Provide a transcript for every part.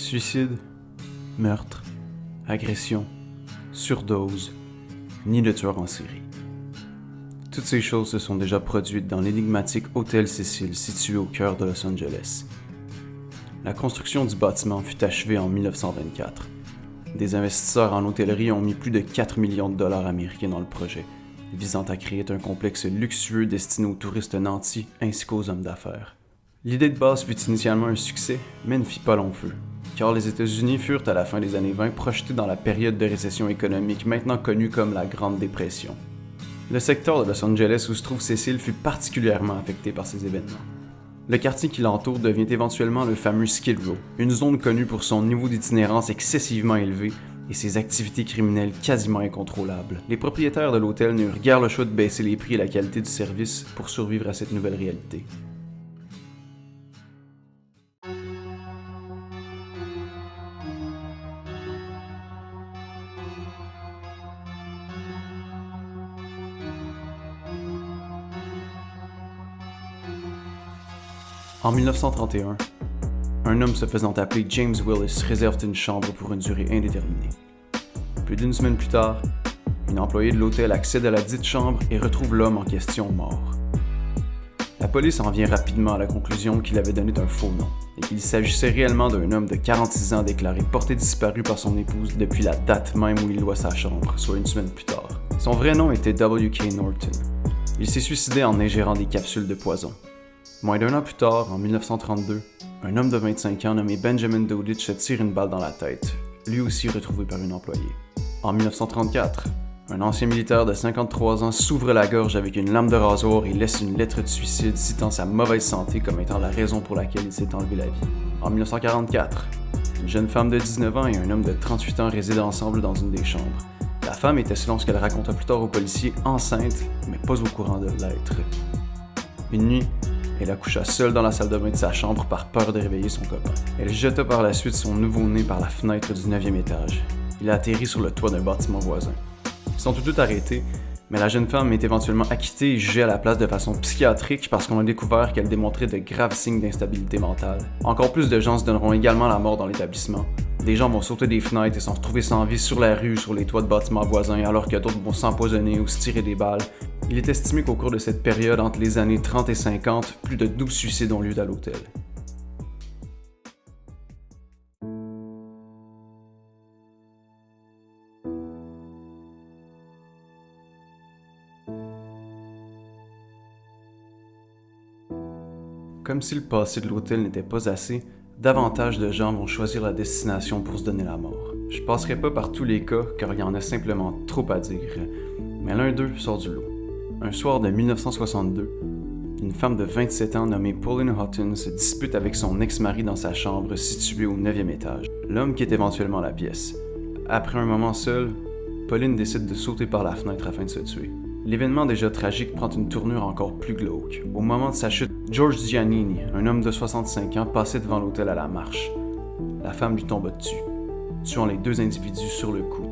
Suicide, meurtre, agression, surdose, ni le tueur en série. Toutes ces choses se sont déjà produites dans l'énigmatique Hôtel Cecil situé au cœur de Los Angeles. La construction du bâtiment fut achevée en 1924. Des investisseurs en hôtellerie ont mis plus de 4 millions de dollars américains dans le projet, visant à créer un complexe luxueux destiné aux touristes nantis ainsi qu'aux hommes d'affaires. L'idée de base fut initialement un succès, mais ne fit pas long feu, car les États-Unis furent à la fin des années 20 projetés dans la période de récession économique maintenant connue comme la Grande Dépression. Le secteur de Los Angeles où se trouve Cecil fut particulièrement affecté par ces événements. Le quartier qui l'entoure devient éventuellement le fameux Skid Row, une zone connue pour son niveau d'itinérance excessivement élevé et ses activités criminelles quasiment incontrôlables. Les propriétaires de l'hôtel n'eurent guère le choix de baisser les prix et la qualité du service pour survivre à cette nouvelle réalité. En 1931, un homme se faisant appeler James Willis réserve une chambre pour une durée indéterminée. Plus d'une semaine plus tard, une employée de l'hôtel accède à la dite chambre et retrouve l'homme en question mort. La police en vient rapidement à la conclusion qu'il avait donné un faux nom et qu'il s'agissait réellement d'un homme de 46 ans déclaré porté disparu par son épouse depuis la date même où il loua sa chambre, soit une semaine plus tard. Son vrai nom était W.K. Norton. Il s'est suicidé en ingérant des capsules de poison. Moins d'un an plus tard, en 1932, un homme de 25 ans nommé Benjamin Dowditch se tire une balle dans la tête, lui aussi retrouvé par une employée. En 1934, un ancien militaire de 53 ans s'ouvre la gorge avec une lame de rasoir et laisse une lettre de suicide citant sa mauvaise santé comme étant la raison pour laquelle il s'est enlevé la vie. En 1944, une jeune femme de 19 ans et un homme de 38 ans résident ensemble dans une des chambres. La femme était, selon ce qu'elle raconta plus tard aux policiers, enceinte, mais pas au courant de l'être. Une nuit, elle accoucha seule dans la salle de bain de sa chambre par peur de réveiller son copain. Elle jeta par la suite son nouveau-né par la fenêtre du 9e étage. Il a atterri sur le toit d'un bâtiment voisin. Ils sont tout arrêtés, mais la jeune femme est éventuellement acquittée et jugée à la place de façon psychiatrique parce qu'on a découvert qu'elle démontrait de graves signes d'instabilité mentale. Encore plus de gens se donneront également la mort dans l'établissement. Des gens vont sauter des fenêtres et s'en retrouver sans vie sur la rue ou sur les toits de bâtiments voisins alors que d'autres vont s'empoisonner ou se tirer des balles. Il est estimé qu'au cours de cette période entre les années 30 et 50, plus de 12 suicides ont lieu à l'hôtel. Comme si le passé de l'hôtel n'était pas assez, davantage de gens vont choisir la destination pour se donner la mort. Je passerai pas par tous les cas car il y en a simplement trop à dire, mais l'un d'eux sort du lot. Un soir de 1962, une femme de 27 ans nommée Pauline Houghton se dispute avec son ex-mari dans sa chambre située au 9e étage. L'homme quitte éventuellement la pièce. Après un moment seul, Pauline décide de sauter par la fenêtre afin de se tuer. L'événement déjà tragique prend une tournure encore plus glauque. Au moment de sa chute, George Giannini, un homme de 65 ans, passait devant l'hôtel à la marche. La femme lui tomba dessus, tuant les deux individus sur le coup.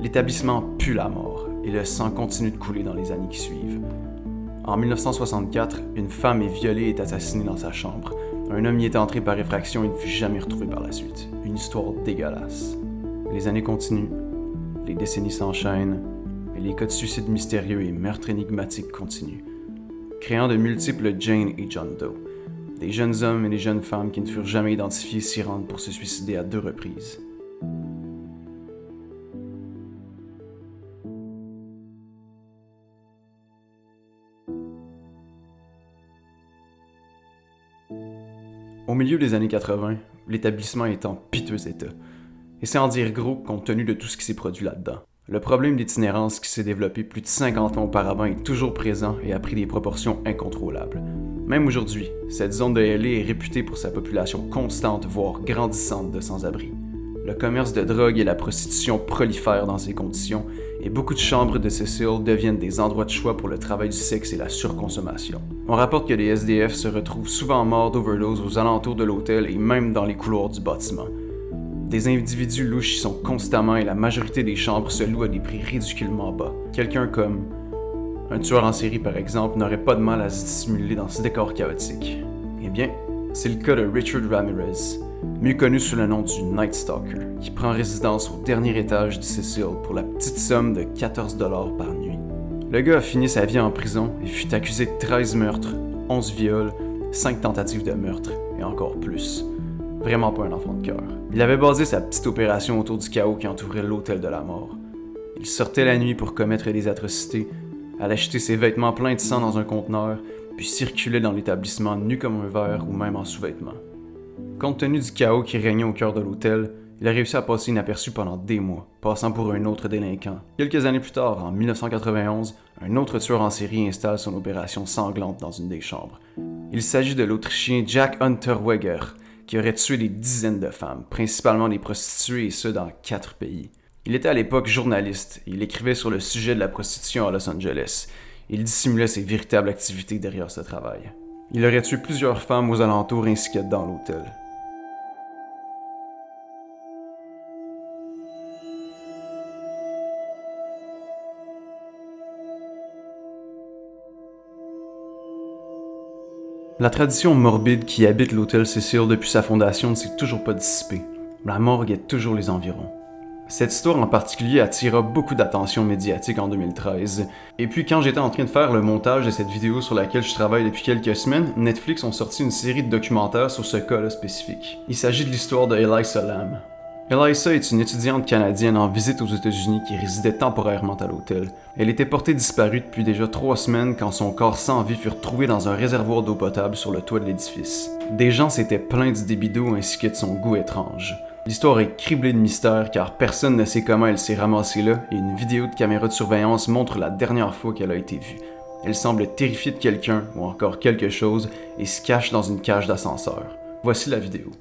L'établissement pue la mort et le sang continue de couler dans les années qui suivent. En 1964, une femme est violée et assassinée dans sa chambre. Un homme y est entré par effraction et ne fut jamais retrouvé par la suite. Une histoire dégueulasse. Les années continuent, les décennies s'enchaînent, et les cas de suicides mystérieux et meurtres énigmatiques continuent, créant de multiples Jane et John Doe. Des jeunes hommes et des jeunes femmes qui ne furent jamais identifiés s'y rendent pour se suicider à 2 reprises. Au milieu des années 80, l'établissement est en piteux état. Et c'est en dire gros compte tenu de tout ce qui s'est produit là-dedans. Le problème d'itinérance qui s'est développé plus de 50 ans auparavant est toujours présent et a pris des proportions incontrôlables. Même aujourd'hui, cette zone de LA est réputée pour sa population constante, voire grandissante de sans-abri. Le commerce de drogue et la prostitution prolifèrent dans ces conditions et beaucoup de chambres de Cecil deviennent des endroits de choix pour le travail du sexe et la surconsommation. On rapporte que les SDF se retrouvent souvent morts d'overdose aux alentours de l'hôtel et même dans les couloirs du bâtiment. Des individus louches y sont constamment et la majorité des chambres se louent à des prix ridiculement bas. Quelqu'un comme un tueur en série par exemple n'aurait pas de mal à se dissimuler dans ce décor chaotique. Eh bien, C'est le cas de Richard Ramirez, mieux connu sous le nom du Night Stalker, qui prend résidence au dernier étage du Cecil pour la petite somme de 14 $ par nuit. Le gars a fini sa vie en prison et fut accusé de 13 meurtres, 11 viols, 5 tentatives de meurtre et encore plus. Vraiment pas un enfant de cœur. Il avait basé sa petite opération autour du chaos qui entourait l'hôtel de la mort. Il sortait la nuit pour commettre des atrocités, allait jeter ses vêtements pleins de sang dans un conteneur, puis circulait dans l'établissement nu comme un verre ou même en sous-vêtements. Compte tenu du chaos qui régnait au cœur de l'hôtel, il a réussi à passer inaperçu pendant des mois, passant pour un autre délinquant. Quelques années plus tard, en 1991, un autre tueur en série installe son opération sanglante dans une des chambres. Il s'agit de l'Autrichien Jack Unterweger, qui aurait tué des dizaines de femmes, principalement des prostituées et ce dans 4 pays. Il était à l'époque journaliste et il écrivait sur le sujet de la prostitution à Los Angeles. Il dissimulait ses véritables activités derrière ce travail. Il aurait tué plusieurs femmes aux alentours ainsi que dans l'hôtel. La tradition morbide qui habite l'hôtel Cecil depuis sa fondation ne s'est toujours pas dissipée. La mort guette toujours les environs. Cette histoire en particulier attira beaucoup d'attention médiatique en 2013. Et puis quand j'étais en train de faire le montage de cette vidéo sur laquelle je travaille depuis quelques semaines, Netflix ont sorti une série de documentaires sur ce cas-là spécifique. Il s'agit de l'histoire de Elisa Lam. Elisa est une étudiante canadienne en visite aux États-Unis qui résidait temporairement à l'hôtel. Elle était portée disparue depuis déjà 3 semaines quand son corps sans vie fut retrouvé dans un réservoir d'eau potable sur le toit de l'édifice. Des gens s'étaient plaints du débit d'eau ainsi que de son goût étrange. L'histoire est criblée de mystères car personne ne sait comment elle s'est ramassée là et une vidéo de caméra de surveillance montre la dernière fois qu'elle a été vue. Elle semble terrifiée de quelqu'un ou encore quelque chose et se cache dans une cage d'ascenseur. Voici la vidéo.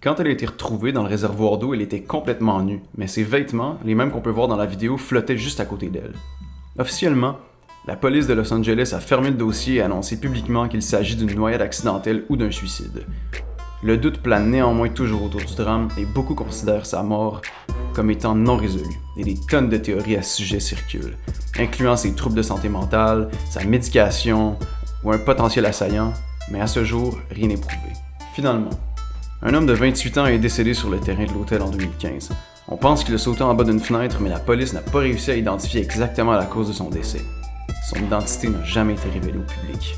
Quand elle a été retrouvée dans le réservoir d'eau, elle était complètement nue, mais ses vêtements, les mêmes qu'on peut voir dans la vidéo, flottaient juste à côté d'elle. Officiellement, la police de Los Angeles a fermé le dossier et annoncé publiquement qu'il s'agit d'une noyade accidentelle ou d'un suicide. Le doute plane néanmoins toujours autour du drame et beaucoup considèrent sa mort comme étant non résolu, et des tonnes de théories à ce sujet circulent, incluant ses troubles de santé mentale, sa médication ou un potentiel assaillant, mais à ce jour, rien n'est prouvé. Finalement, un homme de 28 ans est décédé sur le terrain de l'hôtel en 2015. On pense qu'il a sauté en bas d'une fenêtre, mais la police n'a pas réussi à identifier exactement la cause de son décès. Son identité n'a jamais été révélée au public.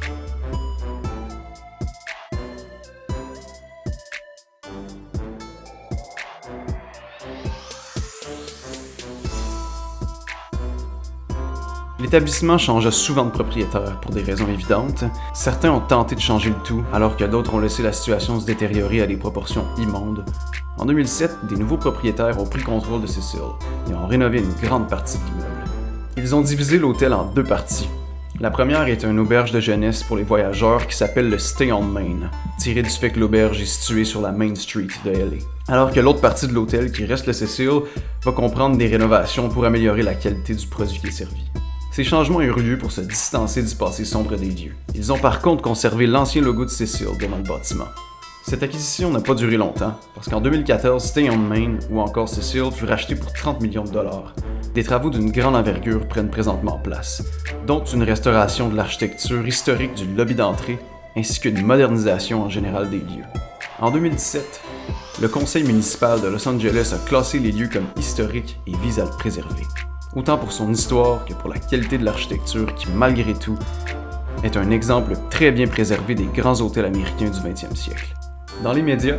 L'établissement changea souvent de propriétaire pour des raisons évidentes. Certains ont tenté de changer le tout, alors que d'autres ont laissé la situation se détériorer à des proportions immondes. En 2007, des nouveaux propriétaires ont pris contrôle de Cecil et ont rénové une grande partie de l'immeuble. Ils ont divisé l'hôtel en deux parties. La première est une auberge de jeunesse pour les voyageurs qui s'appelle le Stay on Main, tiré du fait que l'auberge est située sur la Main Street de LA. Alors que l'autre partie de l'hôtel, qui reste le Cecil, va comprendre des rénovations pour améliorer la qualité du produit qui est servi. Ces changements eurent lieu pour se distancer du passé sombre des lieux. Ils ont par contre conservé l'ancien logo de Cecil devant le bâtiment. Cette acquisition n'a pas duré longtemps, parce qu'en 2014, Stay on Main, ou encore Cecil, fut racheté pour 30 millions de dollars. Des travaux d'une grande envergure prennent présentement place, dont une restauration de l'architecture historique du lobby d'entrée, ainsi qu'une modernisation en général des lieux. En 2017, le conseil municipal de Los Angeles a classé les lieux comme historiques et vise à le préserver. Autant pour son histoire que pour la qualité de l'architecture qui, malgré tout, est un exemple très bien préservé des grands hôtels américains du 20e siècle. Dans les médias,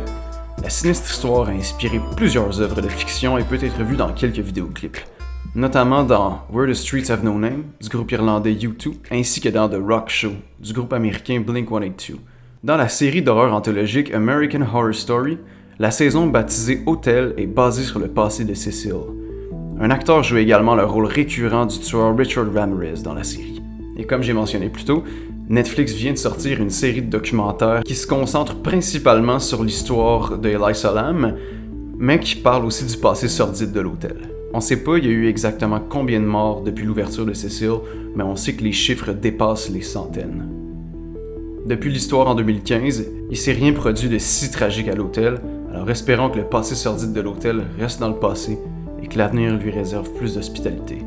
la sinistre histoire a inspiré plusieurs œuvres de fiction et peut être vue dans quelques vidéoclips, notamment dans Where the Streets Have No Name du groupe irlandais U2, ainsi que dans The Rock Show du groupe américain Blink-182. Dans la série d'horreur anthologique American Horror Story, la saison baptisée Hotel est basée sur le passé de Cecil. Un acteur joue également le rôle récurrent du tueur Richard Ramirez dans la série. Et comme j'ai mentionné plus tôt, Netflix vient de sortir une série de documentaires qui se concentre principalement sur l'histoire de Elisa Lam, mais qui parle aussi du passé sordide de l'hôtel. On sait pas il y a eu exactement combien de morts depuis l'ouverture de Cecil, mais on sait que les chiffres dépassent les centaines. Depuis l'histoire en 2015, il s'est rien produit de si tragique à l'hôtel, alors espérons que le passé sordide de l'hôtel reste dans le passé et que l'avenir lui réserve plus d'hospitalité.